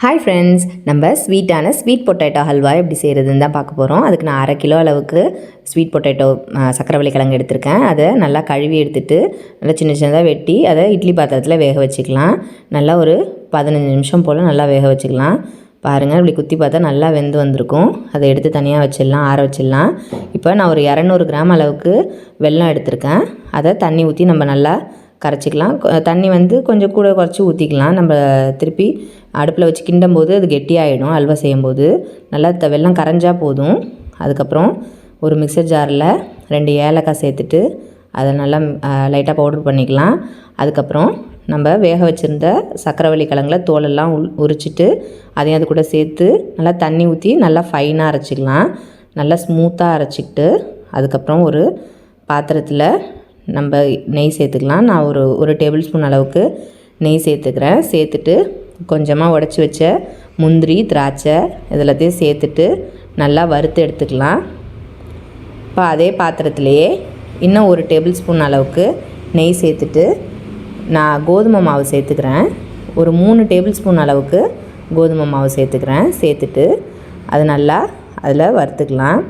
Hi friends, நம்ம sweet potato halwa எப்படி செய்கிறதுன்னு தான் பார்க்க போகிறோம். அதுக்கு நான் 1/2 கிலோ அளவுக்கு ஸ்வீட் பொட்டேட்டோ சக்கரவள்ளி கிழங்கு எடுத்திருக்கேன். அதை நல்லா கழுவி எடுத்துகிட்டு நல்லா சின்ன சின்னதாக வெட்டி அதை இட்லி பாத்திரத்தில் வேக வச்சுக்கலாம். நல்லா ஒரு 15 நிமிஷம் போல் நல்லா வேக வச்சுக்கலாம். பாருங்கள், இப்படி குத்தி பார்த்தா நல்லா வெந்து வந்திருக்கும். அதை எடுத்து தனியாக வச்சிடலாம், ஆற வச்சிடலாம். இப்போ நான் ஒரு 200 கிராம் அளவுக்கு வெல்லம் எடுத்திருக்கேன். அதை தண்ணி ஊற்றி நம்ம நல்லா கரைச்சிக்கலாம். தண்ணி கொஞ்சம் கூட குறைச்சி ஊற்றிக்கலாம். நம்ம திருப்பி அடுப்பில் வச்சு கிண்டும் போது அது கெட்டியாகிடும். அல்வா செய்யும்போது நல்லா வெல்லம் கரைஞ்சால் போதும். அதுக்கப்புறம் ஒரு மிக்சர் ஜாரில் 2 ஏலக்காய் சேர்த்துட்டு அதை நல்லா லைட்டாக பவுடர் பண்ணிக்கலாம். அதுக்கப்புறம் நம்ம வேக வச்சுருந்த சக்கரவள்ளி கிழங்குல தோலெல்லாம் உரிச்சிட்டு அதையும் அது கூட சேர்த்து நல்லா தண்ணி ஊற்றி நல்லா ஃபைனாக அரைச்சிக்கலாம். நல்லா ஸ்மூத்தாக அரைச்சிக்கிட்டு அதுக்கப்புறம் ஒரு பாத்திரத்தில் நம்ம நெய் சேர்த்துக்கலாம். நான் ஒரு டேபிள் ஸ்பூன் அளவுக்கு நெய் சேர்த்துக்கிறேன். சேர்த்துட்டு கொஞ்சமாக உடச்சி வச்ச முந்திரி, திராட்சை இதெல்லாத்தையும் சேர்த்துட்டு நல்லா வறுத்து எடுத்துக்கலாம். இப்போ அதே பாத்திரத்துலேயே இன்னும் ஒரு டேபிள் ஸ்பூன் அளவுக்கு நெய் சேர்த்துட்டு நான் கோதுமை மாவு சேர்த்துக்கிறேன். ஒரு 3 டேபிள் ஸ்பூன் அளவுக்கு கோதுமை மாவு சேர்த்துக்கிறேன். சேர்த்துட்டு அது நல்லா அதில் வறுத்துக்கலாம்.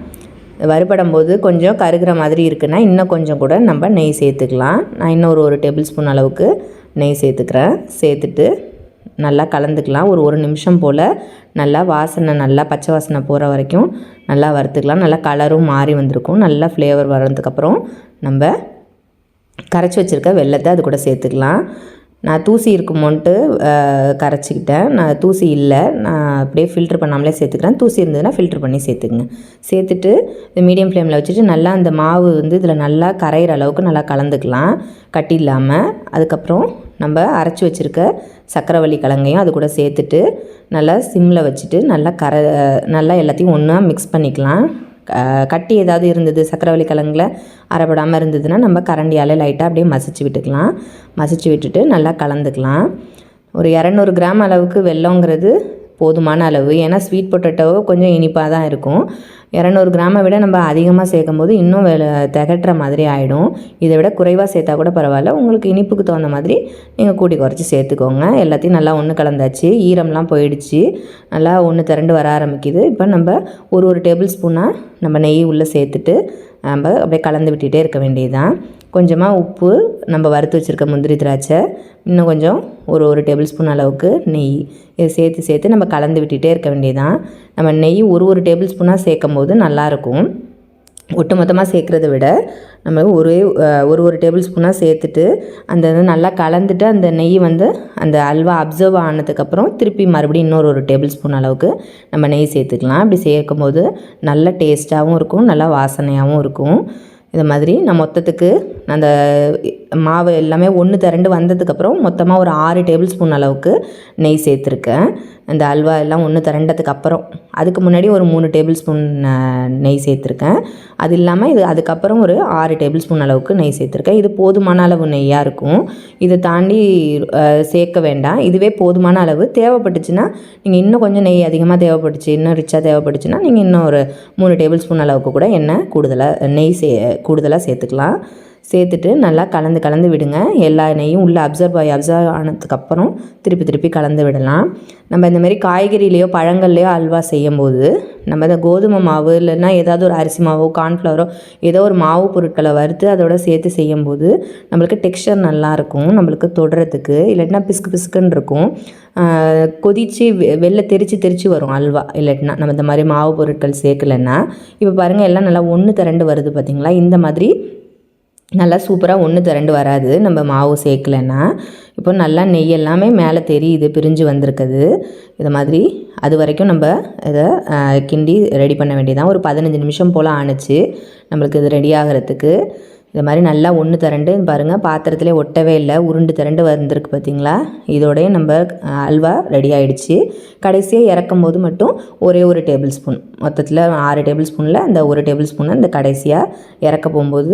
வறுபடும் போது கொஞ்சம் கருகிற மாதிரி இருக்குன்னா இன்னும் கொஞ்சம் கூட நம்ம நெய் சேர்த்துக்கலாம். நான் இன்னும் ஒரு டேபிள் ஸ்பூன் அளவுக்கு நெய் சேர்த்துக்கிறேன். சேர்த்துட்டு நல்லா கலந்துக்கலாம். ஒரு நிமிஷம் போல் நல்லா நல்லா பச்சை வாசனை போகிற வரைக்கும் நல்லா வறுத்துக்கலாம். நல்லா கலரும் மாறி வந்திருக்கும். நல்லா ஃப்ளேவர் வர்றதுக்கப்புறம் நம்ம கரைச்சி வச்சுருக்க வெல்லத்தை அது கூட சேர்த்துக்கலாம். நான் தூசி இருக்குமோன்ட்டு கரைச்சிக்கிட்டேன். நான் தூசி இல்லை, நான் அப்படியே ஃபில்ட்ரு பண்ணாமலே சேர்த்துக்கிறேன். தூசி இருந்ததுன்னா ஃபில்ட்ரு பண்ணி சேர்த்துக்குங்க. சேர்த்துட்டு மீடியம் ஃப்ளேமில் வச்சுட்டு நல்லா அந்த மாவு இதில் நல்லா கரையிற அளவுக்கு நல்லா கலந்துக்கலாம், கட்டி இல்லாமல். அதுக்கப்புறம் நம்ம அரைச்சி வச்சுருக்க சக்கரவள்ளி கிழங்கையும் அது கூட சேர்த்துட்டு நல்லா சிம்மில் வச்சுட்டு நல்லா எல்லாத்தையும் ஒன்றா மிக்ஸ் பண்ணிக்கலாம். கட்டி ஏதாவது இருந்தது சக்கரவள்ளி கிழங்குல அரைப்படாமல் இருந்ததுன்னா நம்ம கரண்டியால் லைட்டாக அப்படியே மசிச்சு விட்டுக்கலாம். மசிச்சு விட்டுட்டு நல்லா கலந்துக்கலாம். ஒரு 200 கிராம் அளவுக்கு வெல்லங்கிறது போதுமான அளவு. ஏன்னா ஸ்வீட் பொட்டேட்டோ கொஞ்சம் இனிப்பாக தான் இருக்கும். 200 கிராமை விட நம்ம அதிகமாக சேர்க்கும் போது இன்னும் திகட்டுற மாதிரி ஆகிடும். இதை விட குறைவாக சேர்த்தா கூட பரவாயில்ல. உங்களுக்கு இனிப்புக்கு தகுந்த மாதிரி நீங்கள் கூட்டி குறைச்சி சேர்த்துக்கோங்க. எல்லாத்தையும் நல்லா ஒன்று கலந்தாச்சு. ஈரம்லாம் போயிடுச்சு. நல்லா ஒன்று திரண்டு வர ஆரம்பிக்குது. இப்போ நம்ம ஒரு டேபிள் ஸ்பூனாக நம்ம நெய் உள்ளே சேர்த்துட்டு நம்ம அப்படியே கலந்து விட்டுகிட்டே இருக்க வேண்டியதுதான். கொஞ்சமாக உப்பு, நம்ம வறுத்து வச்சுருக்க முந்திரி, திராட்சை, இன்னும் கொஞ்சம் ஒரு டேபிள் ஸ்பூன் அளவுக்கு நெய் இதை சேர்த்து நம்ம கலந்து விட்டுகிட்டே இருக்க வேண்டியதுதான். நம்ம நெய் ஒரு டேபிள் ஸ்பூனாக சேர்க்கும் போது நல்லாயிருக்கும். ஒட்டு மொத்தமாக சேர்க்குறத விட நம்ம ஒரு டேபிள் ஸ்பூனாக சேர்த்துட்டு அந்த நல்லா கலந்துட்டு அந்த நெய் அந்த அல்வா அப்சர்வ் ஆனதுக்கப்புறம் திருப்பி மறுபடியும் இன்னொரு டேபிள் ஸ்பூன் அளவுக்கு நம்ம நெய் சேர்த்துக்கலாம். அப்படி சேர்க்கும் போது நல்ல டேஸ்ட்டாகவும் இருக்கும், நல்லா வாசனையாகவும் இருக்கும். இது மாதிரி நான் மொத்தத்துக்கு அந்த மாவு எல்லாமே ஒன்று திரண்டு வந்ததுக்கப்புறம் மொத்தமாக ஒரு 6 டேபிள் ஸ்பூன் அளவுக்கு நெய் சேர்த்துருக்கேன். அந்த அல்வா எல்லாம் ஒன்று திரண்டதுக்கு அப்புறம் அதுக்கு முன்னாடி ஒரு 3 டேபிள் ஸ்பூன் நெய் சேர்த்துருக்கேன். அது இல்லாமல் இது அதுக்கப்புறம் ஒரு 6 டேபிள் ஸ்பூன் அளவுக்கு நெய் சேர்த்துருக்கேன். இது போதுமான அளவு நெய்யாக இருக்கும். இதை தாண்டி சேர்க்க வேண்டாம். இதுவே போதுமான அளவு. தேவைப்பட்டுச்சுன்னா நீங்கள் இன்னும் கொஞ்சம் நெய் அதிகமாக தேவைப்பட்டுச்சு, இன்னும் ரிச்சாக தேவைப்பட்டுச்சுன்னா நீங்கள் இன்னும் ஒரு 3 டேபிள் ஸ்பூன் அளவுக்கு கூட நெய் கூடுதலாக சேர்த்துக்கலாம். சேர்த்துட்டு நல்லா கலந்து விடுங்க. எல்லா நெய்யும் உள்ளே அப்சர்வ் ஆனதுக்கப்புறம் திருப்பி கலந்து விடலாம். நம்ம இந்தமாரி காய்கறிலேயோ பழங்கள்லேயோ அல்வா செய்யும்போது நம்ம இந்த கோதுமை மாவு இல்லைன்னா ஏதாவது ஒரு அரிசி மாவோ கார்ன்ஃப்ளவரோ ஏதோ ஒரு மாவு பொருட்களை வறுத்து அதோட சேர்த்து செய்யும்போது நம்மளுக்கு டெக்ஸ்சர் நல்லாயிருக்கும். நம்மளுக்கு தொடுறதுக்கு இல்லாட்டினா பிசுக்குன்னு இருக்கும். கொதித்து வெளில தெரிச்சு வரும் அல்வா. இல்லாட்டினா நம்ம இந்த மாதிரி மாவு பொருட்கள் சேர்க்கலைன்னா இப்போ பாருங்கள் எல்லாம் நல்லா ஒன்று திரண்டு வருது பார்த்திங்களா. இந்த மாதிரி நல்லா சூப்பராக ஒன்று திரண்டு வராது நம்ம மாவு சேர்க்கலைன்னா. இப்போ நல்லா நெய் எல்லாமே மேலே தெரியுது, பிரிஞ்சு வந்திருக்குது. இது மாதிரி அது வரைக்கும் நம்ம இதை கிண்டி ரெடி பண்ண வேண்டியதான். ஒரு 15 நிமிஷம் போல் ஆணுச்சு நம்மளுக்கு இது ரெடி ஆகிறதுக்கு. இது மாதிரி நல்லா ஒன்று திரண்டு பாருங்கள், பாத்திரத்திலே ஒட்டவே இல்லை, உருண்டு திரண்டு வந்திருக்கு பார்த்திங்களா. இதோடய நம்ம அல்வா ரெடி ஆகிடுச்சு. கடைசியாக இறக்கும் போது மட்டும் ஒரு டேபிள் ஸ்பூன், மொத்தத்தில் 6 டேபிள் ஸ்பூனில் அந்த 1 டேபிள் ஸ்பூனை இந்த கடைசியாக இறக்க போகும்போது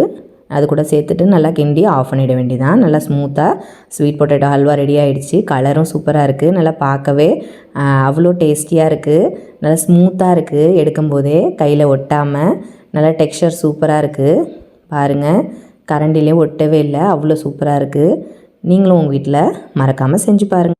அது கூட சேர்த்துட்டு நல்லா கிண்டி ஆஃப் பண்ணிட வேண்டியதான். நல்லா ஸ்மூத்தாக ஸ்வீட் பொட்டேட்டோ ஹல்வா ரெடி ஆகிடுச்சு. கலரும் சூப்பராக இருக்குது. நல்லா பார்க்கவே அவ்வளோ டேஸ்டியாக இருக்குது. நல்லா ஸ்மூத்தாக இருக்குது. எடுக்கும்போதே கையில் ஒட்டாமல் நல்லா டெக்ஸ்சர் சூப்பராக இருக்குது. பாருங்கள், கரண்டிலே ஒட்டவே இல்லை, அவ்வளோ சூப்பராக இருக்குது. நீங்களும் உங்கள் வீட்டில் மறக்காமல் செஞ்சு பாருங்கள்.